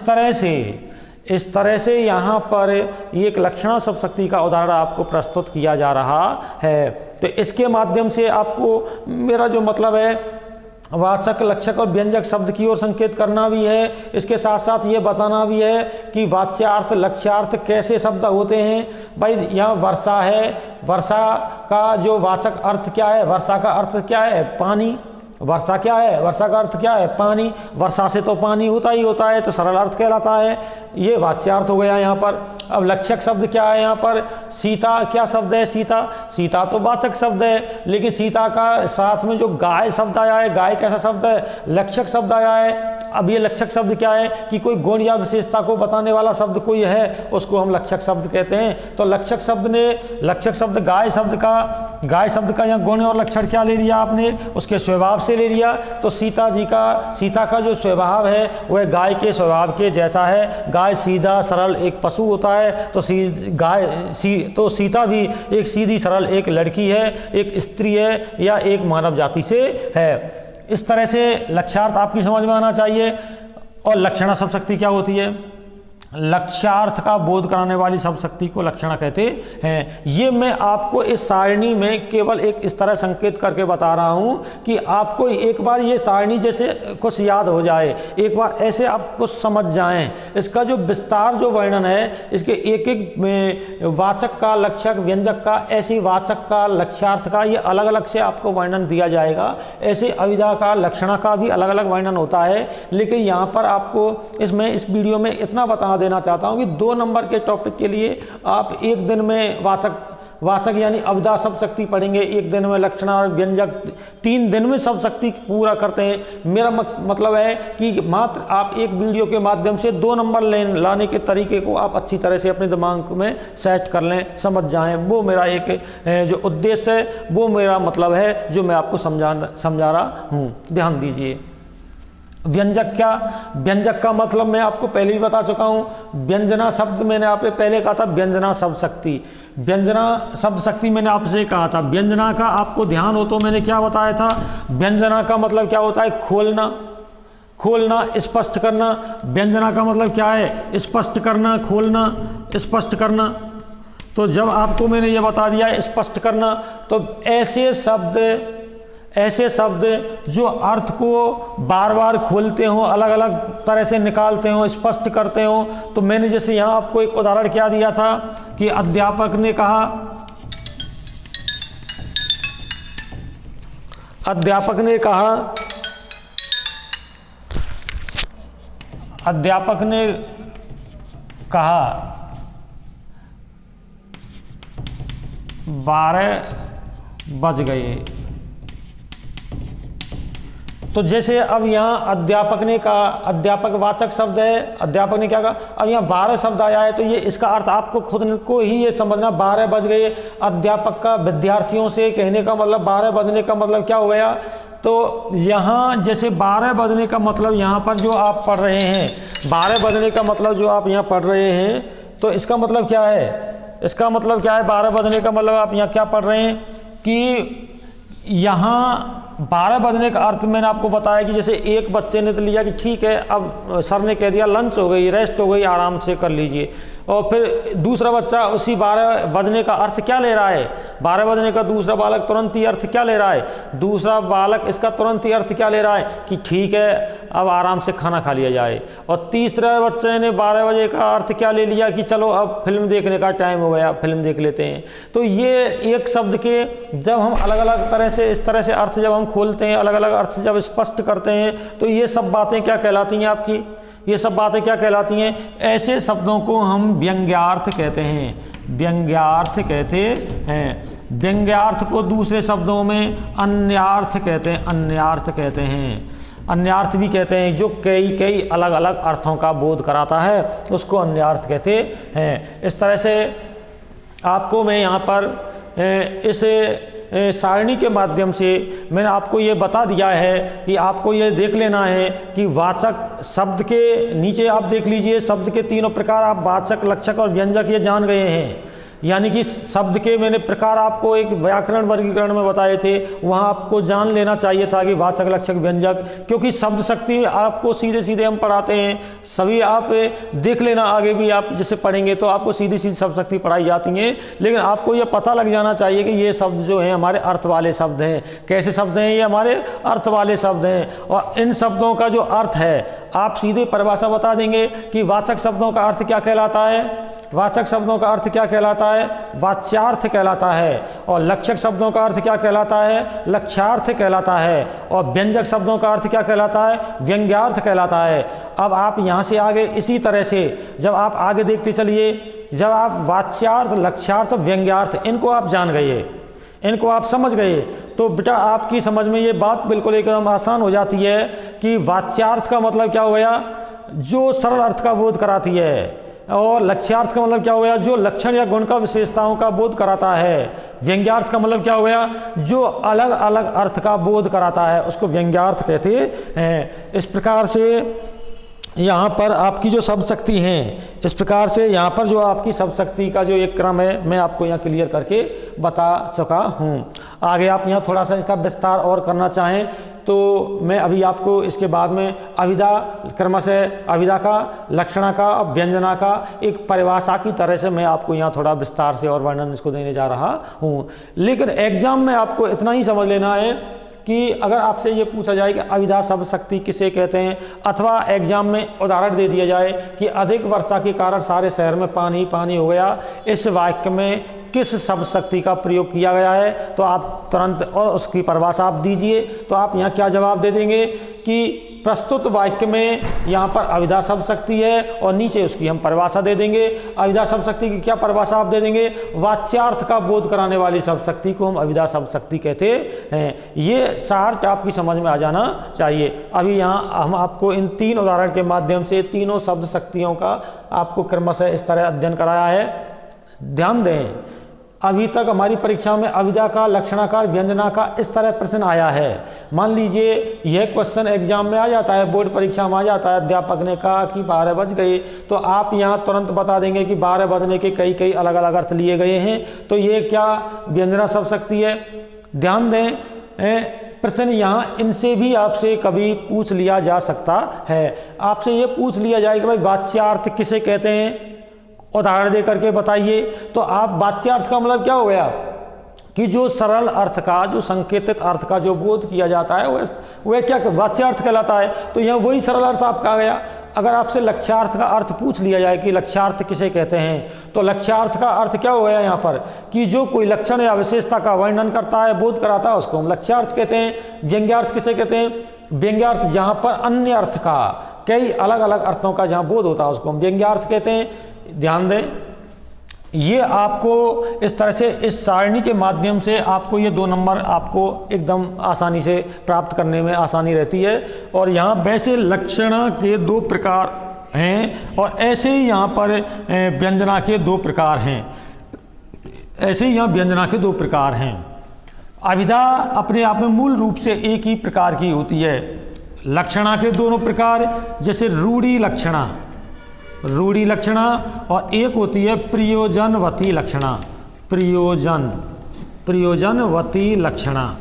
तरह से यहाँ पर एक लक्षणा शब्द शक्ति का उदाहरण आपको प्रस्तुत किया जा रहा है। तो इसके माध्यम से आपको मेरा जो मतलब है वाचक, लक्षक और व्यंजक शब्द की ओर संकेत करना भी है। इसके साथ साथ ये बताना भी है कि वाच्यार्थ, लक्ष्यार्थ कैसे शब्द होते हैं। भाई यहाँ वर्षा है, वर्षा का जो वाचक अर्थ क्या है, वर्षा का अर्थ क्या है, पानी। वर्षा क्या है, वर्षा का अर्थ क्या है, पानी। वर्षा से तो पानी होता ही होता है, तो सरल अर्थ कहलाता है। ये वाच्यार्थ हो गया यहाँ पर। अब लक्षक शब्द क्या है यहाँ पर, सीता क्या शब्द है, सीता तो वाचक शब्द है, लेकिन सीता का साथ में जो गाय शब्द आया है, गाय कैसा शब्द है, लक्षक शब्द आया है। अब ये लक्षक शब्द क्या है कि कोई गुण या विशेषता को बताने वाला शब्द कोई है, उसको हम लक्षक शब्द कहते हैं। तो लक्षक शब्द गाय शब्द का यहाँ गुण और लक्षण क्या ले लिया आपने, उसके स्वभाव से ले लिया। तो सीता का जो स्वभाव है वह गाय के स्वभाव के जैसा है। गाय सीधा सरल एक पशु होता है, तो सीता भी एक सीधी सरल एक लड़की है, एक स्त्री है या एक मानव जाति से है। इस तरह से लक्ष्यार्थ आपकी समझ में आना चाहिए। और लक्षणा शब्द शक्ति क्या होती है, लक्ष्यार्थ का बोध कराने वाली शब्द शक्ति को लक्षणा कहते हैं। ये मैं आपको इस सारणी में केवल एक इस तरह संकेत करके बता रहा हूँ कि आपको एक बार ये सारणी जैसे कुछ याद हो जाए, एक बार ऐसे आप कुछ समझ जाएं। इसका जो विस्तार जो वर्णन है, इसके एक एक में वाचक का, लक्षक, व्यंजक का, ऐसी वाचक का, लक्ष्यार्थ का, ये अलग अलग से आपको वर्णन दिया जाएगा। ऐसे अविधा का, लक्षणा का भी अलग अलग वर्णन होता है। लेकिन यहाँ पर आपको इस वीडियो में इतना बता देना चाहता हूं कि 2 नंबर के टॉपिक के लिए आप एक दिन में वाचक यानी अविधा शब्द शक्ति पढ़ेंगे, एक दिन में लक्षणा और व्यंजक, 3 दिन में शब्द शक्ति पूरा करते हैं। मेरा मतलब है कि मात्र आप एक वीडियो के माध्यम से 2 नंबर लाने के तरीके को आप अच्छी तरह से अपने दिमाग में सेट कर लें, समझ जाएं। वो मेरा एक जो उद्देश्य है, वो मेरा मतलब है जो मैं आपको समझा रहा हूँ। ध्यान दीजिए। व्यंजक का मतलब मैं आपको पहले ही बता चुका हूँ। व्यंजना शब्द मैंने आपसे पहले कहा था, व्यंजना शब्द शक्ति मैंने आपसे कहा था। व्यंजना का आपको ध्यान हो तो मैंने क्या बताया था, व्यंजना का मतलब क्या होता है, खोलना, स्पष्ट करना। व्यंजना का मतलब क्या है, स्पष्ट करना, खोलना, स्पष्ट करना। तो जब आपको मैंने ये बता दिया स्पष्ट करना, तो ऐसे शब्द जो अर्थ को बार बार खोलते हो, अलग अलग तरह से निकालते हो, स्पष्ट करते हो। तो मैंने जैसे यहाँ आपको एक उदाहरण क्या दिया था कि अध्यापक ने कहा 12 बज गए। तो जैसे अब यहाँ अध्यापक ने कहा, अध्यापक वाचक शब्द है, अध्यापक ने क्या कहा, अब यहाँ 12 शब्द आया है, तो ये इसका अर्थ आपको खुद को ही ये समझना, 12 बज गए। अध्यापक का विद्यार्थियों से कहने का मतलब 12 बजने का मतलब क्या हो गया। तो यहाँ जैसे 12 बजने का मतलब यहाँ पर जो आप पढ़ रहे हैं, 12 बजने का मतलब जो आप यहाँ पढ़ रहे हैं, तो इसका मतलब क्या है, 12 बजने का मतलब आप यहाँ क्या पढ़ रहे हैं कि यहाँ 12 बजने का अर्थ मैंने आपको बताया कि जैसे एक बच्चे ने तो लिया कि ठीक है, अब सर ने कह दिया लंच हो गई, रेस्ट हो गई, आराम से कर लीजिए। और फिर दूसरा बच्चा उसी 12 बजने का अर्थ क्या ले रहा है, 12 बजने का दूसरा बालक तुरंत ही अर्थ क्या ले रहा है, दूसरा बालक इसका तुरंत ही अर्थ क्या ले रहा है कि ठीक है अब आराम से खाना खा लिया जाए। और तीसरे बच्चे ने 12 बजे का अर्थ क्या ले लिया कि चलो अब फिल्म देखने का टाइम हो गया, फिल्म देख लेते हैं। तो ये एक शब्द के जब हम अलग अलग तरह से इस तरह से अर्थ जब हम खोलते हैं, अलग अलग अर्थ जब स्पष्ट करते हैं, तो ये सब बातें क्या कहलाती हैं आपकी, ये सब बातें क्या कहलाती हैं, ऐसे शब्दों को हम व्यंग्यार्थ कहते हैं, व्यंग्यार्थ कहते हैं। व्यंग्यार्थ को दूसरे शब्दों में अन्यार्थ कहते हैं, अन्यार्थ कहते हैं, अन्यार्थ भी कहते हैं। जो कई अलग अलग अर्थों का बोध कराता है उसको अन्यार्थ कहते हैं। इस तरह से आपको मैं यहाँ पर इस सारणी के माध्यम से मैंने आपको ये बता दिया है कि आपको ये देख लेना है कि वाचक शब्द के नीचे आप देख लीजिए, शब्द के तीनों प्रकार आप वाचक, लक्षक और व्यंजक ये जान गए हैं। यानी कि शब्द के मैंने प्रकार आपको एक व्याकरण वर्गीकरण में बताए थे, वहाँ आपको जान लेना चाहिए था कि वाचक, लक्षक, व्यंजक, क्योंकि शब्द शक्ति आपको सीधे सीधे हम पढ़ाते हैं, सभी आप देख लेना, आगे भी आप जैसे पढ़ेंगे तो आपको सीधी सीधी शब्द शक्ति पढ़ाई जाती है। लेकिन आपको ये पता लग जाना चाहिए कि ये शब्द जो हैं हमारे अर्थ वाले शब्द हैं। कैसे शब्द हैं? ये हमारे अर्थ वाले शब्द हैं, और इन शब्दों का जो अर्थ है आप सीधे परिभाषा बता देंगे कि वाचक शब्दों का अर्थ क्या कहलाता है। वाचक शब्दों का अर्थ क्या कहलाता है? वाच्यार्थ कहलाता है। और लक्षक शब्दों का अर्थ क्या कहलाता है? लक्ष्यार्थ कहलाता है। और व्यंजक शब्दों का अर्थ क्या कहलाता है? व्यंग्यार्थ कहलाता है। अब आप यहाँ से आगे इसी तरह से जब आप आगे देखते चलिए, जब आप वाच्यार्थ, लक्ष्यार्थ, व्यंग्यार्थ इनको आप जान गए, इनको आप समझ गए, तो बेटा आपकी समझ में ये बात बिल्कुल एकदम आसान हो जाती है कि वाच्यार्थ का मतलब क्या हो गया? जो सरल अर्थ का बोध कराती है। और लक्ष्यार्थ का मतलब क्या हो गया? जो लक्षण या गुण का विशेषताओं का बोध कराता है। व्यंग्यार्थ का मतलब क्या हो गया? जो अलग अलग अर्थ का बोध कराता है, उसको व्यंग्यार्थ कहते हैं। इस प्रकार से यहाँ पर आपकी जो शब्द शक्ति हैं, इस प्रकार से यहाँ पर जो आपकी शब्द शक्ति का जो एक क्रम है मैं आपको यहाँ क्लियर करके बता चुका हूँ। आगे आप यहाँ थोड़ा सा इसका विस्तार और करना चाहें तो मैं अभी आपको इसके बाद में अभिधा, क्रमशः अभिधा का, लक्षणा का और व्यंजना का एक परिभाषा की तरह से मैं आपको यहाँ थोड़ा विस्तार से और वर्णन इसको देने जा रहा हूँ। लेकिन एग्जाम में आपको इतना ही समझ लेना है कि अगर आपसे ये पूछा जाए कि अभिधा शब्द शक्ति किसे कहते हैं, अथवा एग्जाम में उदाहरण दे दिया जाए कि अधिक वर्षा के कारण सारे शहर में पानी पानी हो गया, इस वाक्य में किस शब्द शक्ति का प्रयोग किया गया है, तो आप तुरंत और उसकी परिभाषा आप दीजिए। तो आप यहाँ क्या जवाब दे देंगे कि प्रस्तुत वाक्य में यहाँ पर अभिधा शब्द शक्ति है और नीचे उसकी हम परिभाषा दे देंगे। अभिधा शब्द शक्ति की क्या परिभाषा आप दे देंगे? वाच्यार्थ का बोध कराने वाली शब्द शक्ति को हम अभिधा शब्द शक्ति कहते हैं। ये सार्थ आपकी समझ में आ जाना चाहिए। अभी यहाँ हम आपको इन तीन उदाहरण के माध्यम से तीनों शब्द शक्तियों का आपको क्रमशः इस तरह अध्ययन कराया है। ध्यान दें, अभी तक हमारी परीक्षा में अभिधा का, लक्षणाकार, व्यंजना का इस तरह प्रश्न आया है। मान लीजिए यह क्वेश्चन एग्जाम में आ जाता है, बोर्ड परीक्षा में आ जाता है, अध्यापक ने कहा कि 12 बज गए, तो आप यहाँ तुरंत बता देंगे कि 12 बजने के कई कई अलग अलग अर्थ लिए गए हैं, तो ये क्या व्यंजना शब्द शक्ति है। ध्यान दें, प्रश्न यहाँ इनसे भी आपसे कभी पूछ लिया जा सकता है। आपसे ये पूछ लिया जाए कि भाई वाच्यार्थ किसे कहते हैं, उदाहरण दे करके बताइए। तो आप वाच्यार्थ का मतलब क्या हो गया कि जो सरल अर्थ का, जो संकेतित अर्थ का जो बोध किया जाता है वह क्या वाच्यार्थ कहलाता है। तो यहाँ वही सरल अर्थ आपका आ गया। अगर आपसे लक्ष्यार्थ का अर्थ पूछ लिया जाए कि लक्ष्यार्थ किसे कहते हैं, तो लक्ष्यार्थ का अर्थ क्या हो गया यहाँ पर कि जो कोई लक्षण या विशेषता का वर्णन करता है, बोध कराता है, उसको हम लक्ष्यार्थ कहते हैं। व्यंग्यार्थ किसे कहते हैं? व्यंग्यार्थ जहाँ पर अन्य अर्थ का, कई अलग अलग अर्थों का जहाँ बोध होता है उसको हम व्यंग्यार्थ कहते हैं। ध्यान दें, ये आपको इस तरह से इस सारणी के माध्यम से आपको ये 2 नंबर आपको एकदम आसानी से प्राप्त करने में आसानी रहती है। और यहाँ वैसे लक्षणा के 2 प्रकार हैं और ऐसे ही यहाँ पर व्यंजना के 2 प्रकार हैं। ऐसे ही यहाँ व्यंजना के 2 प्रकार हैं। अभिधा अपने आप में मूल रूप से एक ही प्रकार की होती है। लक्षणा के दोनों प्रकार, जैसे रूढ़ी लक्षणा, रूढ़ी लक्षणा, और एक होती है प्रयोजनवती लक्षणा, प्रयोजनवती लक्षणा।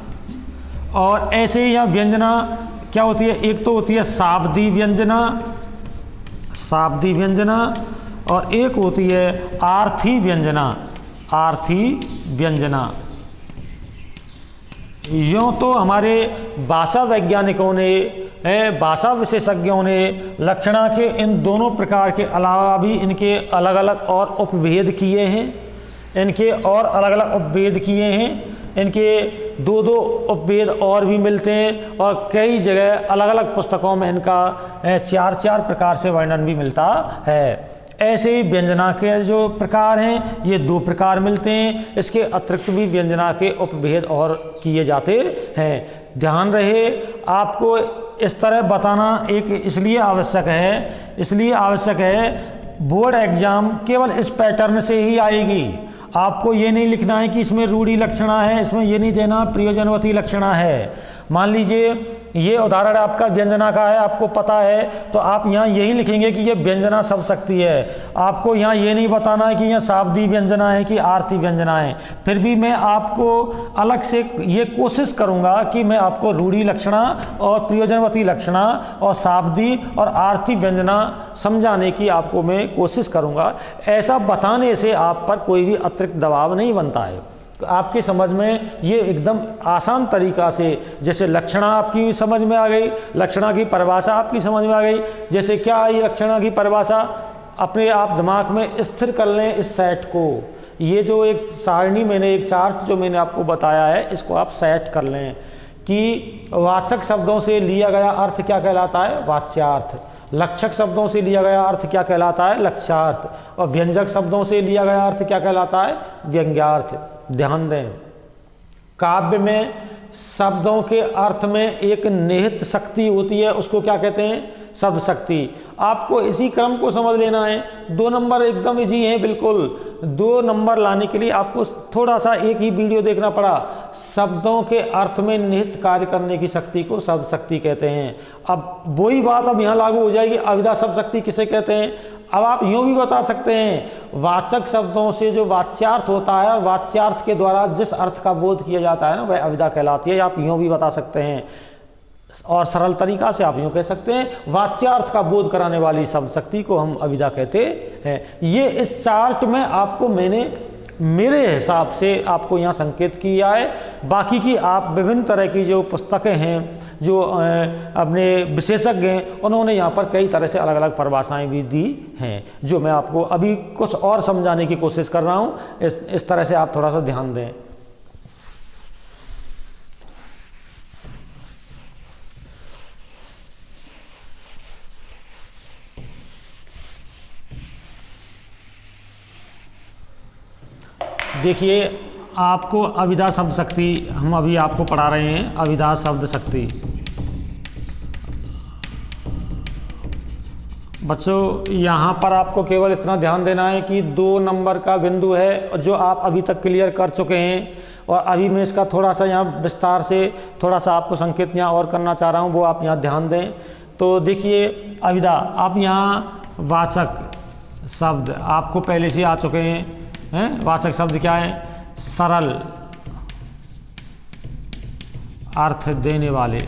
और ऐसे ही यहाँ व्यंजना क्या होती है? एक तो होती है शाब्दी व्यंजना, शाब्दी व्यंजना, और एक होती है आर्थी व्यंजना, आर्थी व्यंजना। यूँ तो हमारे भाषा वैज्ञानिकों ने, भाषा विशेषज्ञों ने लक्षणा के इन दोनों प्रकार के अलावा भी इनके अलग अलग और उपभेद किए हैं, इनके और अलग अलग उपभेद किए हैं। इनके 2-2 उपभेद और भी मिलते हैं और कई जगह अलग अलग पुस्तकों में इनका 4-4 प्रकार से वर्णन भी मिलता है। ऐसे ही व्यंजना के जो प्रकार हैं ये 2 प्रकार मिलते हैं। इसके अतिरिक्त भी व्यंजना के उपभेद और किए जाते हैं। ध्यान रहे, आपको इस तरह बताना एक इसलिए आवश्यक है बोर्ड एग्जाम केवल इस पैटर्न से ही आएगी। आपको ये नहीं लिखना है कि इसमें रूढ़ि लक्षणा है, इसमें ये नहीं देना प्रयोजनवती लक्षणा है। मान लीजिए ये उदाहरण आपका व्यंजना का है, आपको पता है, तो आप यहाँ यही लिखेंगे कि ये व्यंजना शब्द शक्ति है। आपको यहाँ ये नहीं बताना है कि यहाँ शाब्दी व्यंजना है कि आरती व्यंजना है। फिर भी मैं आपको अलग से ये कोशिश करूँगा कि मैं आपको रूढ़ि लक्षणा और प्रयोजनवती लक्षणा और शाब्दी और आरती व्यंजना समझाने की आपको मैं कोशिश करूँगा। ऐसा बताने से आप पर कोई भी अतिरिक्त दबाव नहीं बनता है। आपकी समझ में ये एकदम आसान तरीका से, जैसे लक्षणा आपकी समझ में आ गई, लक्षणा की परिभाषा आपकी समझ में आ गई। जैसे क्या आई लक्षणा की परिभाषा, अपने आप दिमाग में स्थिर कर लें इस सेट को। ये जो एक सारणी मैंने, एक चार्ट जो मैंने आपको बताया है, इसको आप सेट कर लें कि वाचक शब्दों से लिया गया अर्थ क्या कहलाता है, वाच्यार्थ। लक्षक शब्दों से लिया गया अर्थ क्या कहलाता है, लक्ष्यार्थ। और व्यंजक शब्दों से लिया गया अर्थ क्या कहलाता है, व्यंग्यार्थ। ध्यान दें, काव्य में शब्दों के अर्थ में एक निहित शक्ति होती है, उसको क्या कहते हैं, शब्द शक्ति। आपको इसी क्रम को समझ लेना है। 2 नंबर एकदम इजी है, बिल्कुल। 2 नंबर लाने के लिए आपको थोड़ा सा एक ही वीडियो देखना पड़ा। शब्दों के अर्थ में निहित कार्य करने की शक्ति को शब्द शक्ति कहते हैं। अब वही बात अब यहाँ लागू हो जाएगी, अविदा शब्द शक्ति किसे कहते हैं। अब आप यूँ भी बता सकते हैं, वाचक शब्दों से जो वाच्यार्थ होता है, वाच्यार्थ के द्वारा जिस अर्थ का बोध किया जाता है ना, वह अविदा कहलाती है। आप यूँ भी बता सकते हैं, और सरल तरीका से आप यूँ कह सकते हैं, वाच्यार्थ का बोध कराने वाली शब्द शक्ति को हम अविदा कहते हैं। ये इस चार्ट में आपको मैंने मेरे हिसाब से आपको यहाँ संकेत किया है। बाकी की आप विभिन्न तरह की जो पुस्तकें हैं, जो अपने विशेषज्ञ हैं, उन्होंने यहाँ पर कई तरह से अलग अलग परिभाषाएं भी दी हैं, जो मैं आपको अभी कुछ और समझाने की कोशिश कर रहा हूँ। इस तरह से आप थोड़ा सा ध्यान दें। देखिए, आपको अविदा शब्द शक्ति हम अभी आपको पढ़ा रहे हैं। अविदा शब्द शक्ति, बच्चों यहाँ पर आपको केवल इतना ध्यान देना है कि 2 नंबर का बिंदु है जो आप अभी तक क्लियर कर चुके हैं, और अभी मैं इसका थोड़ा सा यहाँ विस्तार से थोड़ा सा आपको संकेत यहाँ और करना चाह रहा हूँ, वो आप यहाँ ध्यान दें। तो देखिए, अविदा, आप यहाँ वाचक शब्द आपको पहले से आ चुके हैं। वाचक शब्द क्या है, सरल अर्थ देने वाले।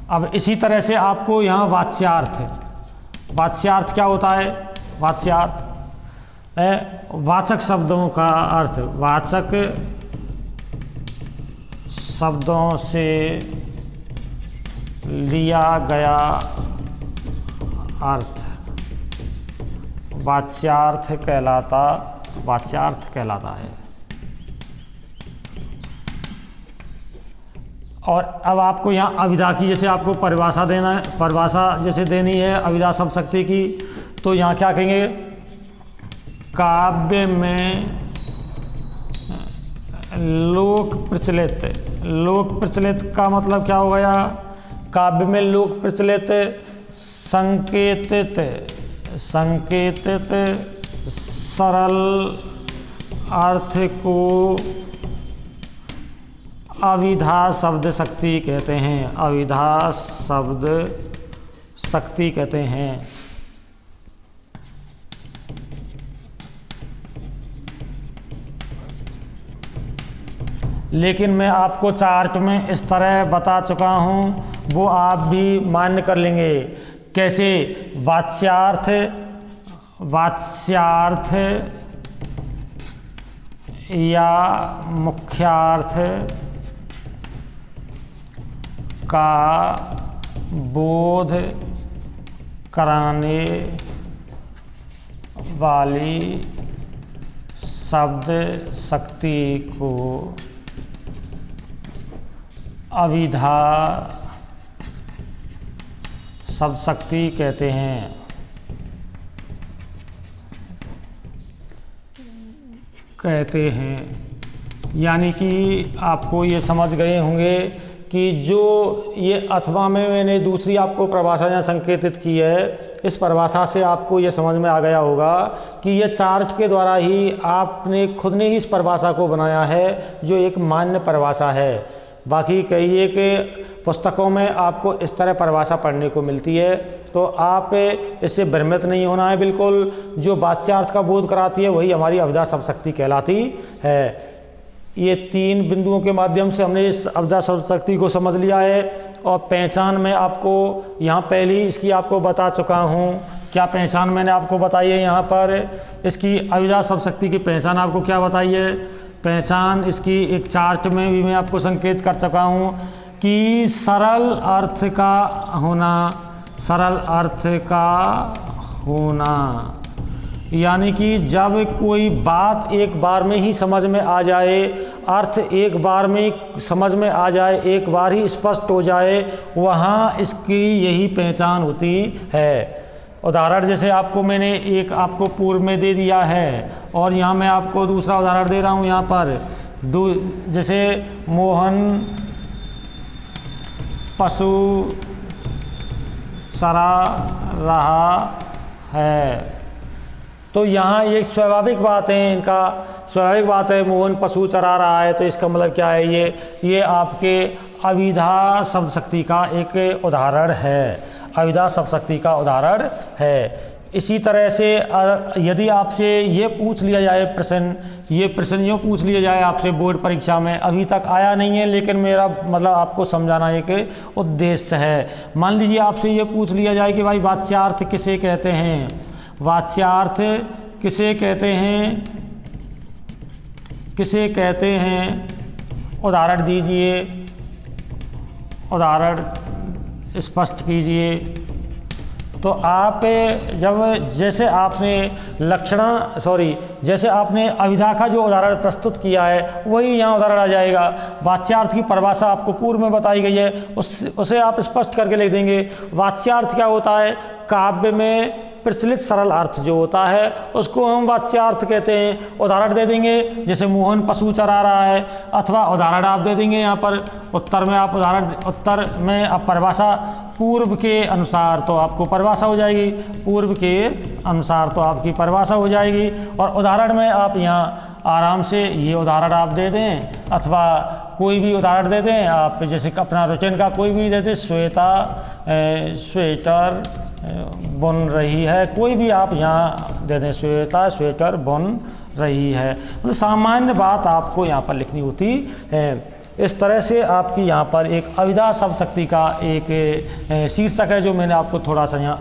अब इसी तरह से आपको यहाँ वाच्यार्थ, वाच्यार्थ क्या होता है, वाच्यार्थ वाचक शब्दों का अर्थ, वाचक शब्दों से लिया गया अर्थ वाच्यार्थ कहलाता है। और अब आपको यहाँ अविदा की जैसे आपको परिभाषा देना है, परिभाषा जैसे देनी है अविदा शब्द शक्ति की, तो यहाँ क्या कहेंगे, काव्य में लोक प्रचलित का मतलब क्या हो गया, काव्य में लोक प्रचलित संकेतित सरल अर्थ को अविधा शब्द शक्ति कहते हैं। अविधा शब्द शक्ति कहते हैं। लेकिन मैं आपको चार्ट में इस तरह बता चुका हूँ, वो आप भी मान्य कर लेंगे। कैसे, वाच्यार्थ या मुख्यार्थ का बोध कराने वाली शब्द शक्ति को अविधा शब्द शक्ति कहते हैं। यानी कि आपको ये समझ गए होंगे कि जो ये अथवा में मैंने दूसरी आपको परिभाषा यहाँ संकेतित की है, इस परिभाषा से आपको ये समझ में आ गया होगा कि ये चार्ट के द्वारा ही आपने खुद ने ही इस परिभाषा को बनाया है जो एक मान्य परिभाषा है। बाकी कई एक पुस्तकों में आपको इस तरह परिभाषा पढ़ने को मिलती है, तो आप इससे भ्रमित नहीं होना है बिल्कुल। जो वाच्यार्थ का बोध कराती है वही हमारी अभिधा शब्द शक्ति कहलाती है। ये 3 बिंदुओं के माध्यम से हमने इस अभिधा शब्द शक्ति को समझ लिया है। और पहचान में आपको यहाँ पहले ही इसकी आपको बता चुका हूँ। क्या पहचान मैंने आपको बताई है यहाँ पर? इसकी अभिधा शब्द शक्ति की पहचान आपको क्या बताई है? पहचान इसकी एक चार्ट में भी मैं आपको संकेत कर चुका हूँ कि सरल अर्थ का होना, सरल अर्थ का होना, यानी कि जब कोई बात एक बार में ही समझ में आ जाए, अर्थ एक बार में समझ में आ जाए, एक बार ही स्पष्ट हो जाए, वहाँ इसकी यही पहचान होती है। उदाहरण जैसे आपको मैंने एक आपको पूर्व में दे दिया है और यहाँ मैं आपको दूसरा उदाहरण दे रहा हूँ। यहाँ पर जैसे मोहन पशु चरा रहा है, तो यहाँ ये स्वाभाविक बात है, इनका स्वाभाविक बात है, मोहन पशु चरा रहा है, तो इसका मतलब क्या है? ये आपके अभिधा शब्द शक्ति का एक उदाहरण है, अभिधा शब्द शक्ति का उदाहरण है। इसी तरह से यदि आपसे ये पूछ लिया जाए प्रश्न, ये प्रश्न यूँ पूछ लिया जाए आपसे बोर्ड परीक्षा में, अभी तक आया नहीं है लेकिन मेरा मतलब आपको समझाना एक उद्देश्य है। मान लीजिए आपसे ये पूछ लिया जाए कि भाई वाच्यार्थ किसे कहते हैं? वाच्यार्थ किसे कहते हैं? किसे कहते हैं? उदाहरण दीजिए, उदाहरण स्पष्ट कीजिए। तो आप जब जैसे आपने जैसे आपने अभिधा का जो उदाहरण प्रस्तुत किया है वही यहाँ उदाहरण आ जाएगा। वाच्यार्थ की परिभाषा आपको पूर्व में बताई गई है, उसे आप स्पष्ट करके लिख देंगे। वाच्यार्थ क्या होता है? काव्य में प्रचलित सरल अर्थ जो होता है उसको हम वाच्यार्थ कहते हैं। उदाहरण दे देंगे, जैसे मोहन पशु चरा रहा है, अथवा उदाहरण आप दे देंगे यहाँ पर उत्तर में। आप उत्तर में आप परिभाषा पूर्व के अनुसार तो आपको परिभाषा हो जाएगी, पूर्व के अनुसार तो आपकी परिभाषा हो जाएगी। और उदाहरण में आप यहाँ आराम से ये उदाहरण आप दे दें, अथवा कोई भी उदाहरण दे दें आप, जैसे अपना रुचिन का कोई भी दे दें, श्वेता स्वेटर बुन रही है, कोई भी आप यहाँ दे दें, श्वेता स्वेटर बुन रही है। मतलब सामान्य बात आपको यहाँ पर लिखनी होती है। इस तरह से आपकी यहाँ पर एक अभिधा शब्द शक्ति का एक शीर्षक है जो मैंने आपको थोड़ा सा यहाँ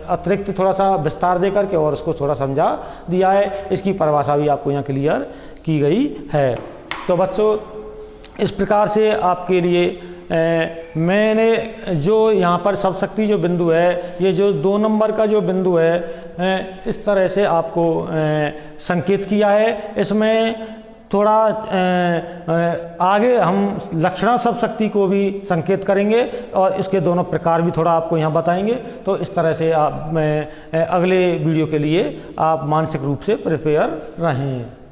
अतिरिक्त थोड़ा सा विस्तार दे करके और उसको थोड़ा समझा दिया है। इसकी परिभाषा भी आपको यहाँ क्लियर की गई है। तो बच्चों, इस प्रकार से आपके लिए मैंने जो यहाँ पर शब्द शक्ति जो बिंदु है, ये जो 2 नंबर का जो बिंदु है, इस तरह से आपको संकेत किया है। इसमें थोड़ा आगे हम लक्षणा शब्द शक्ति को भी संकेत करेंगे और इसके दोनों प्रकार भी थोड़ा आपको यहाँ बताएंगे। तो इस तरह से आप अगले वीडियो के लिए आप मानसिक रूप से प्रिपेयर रहें।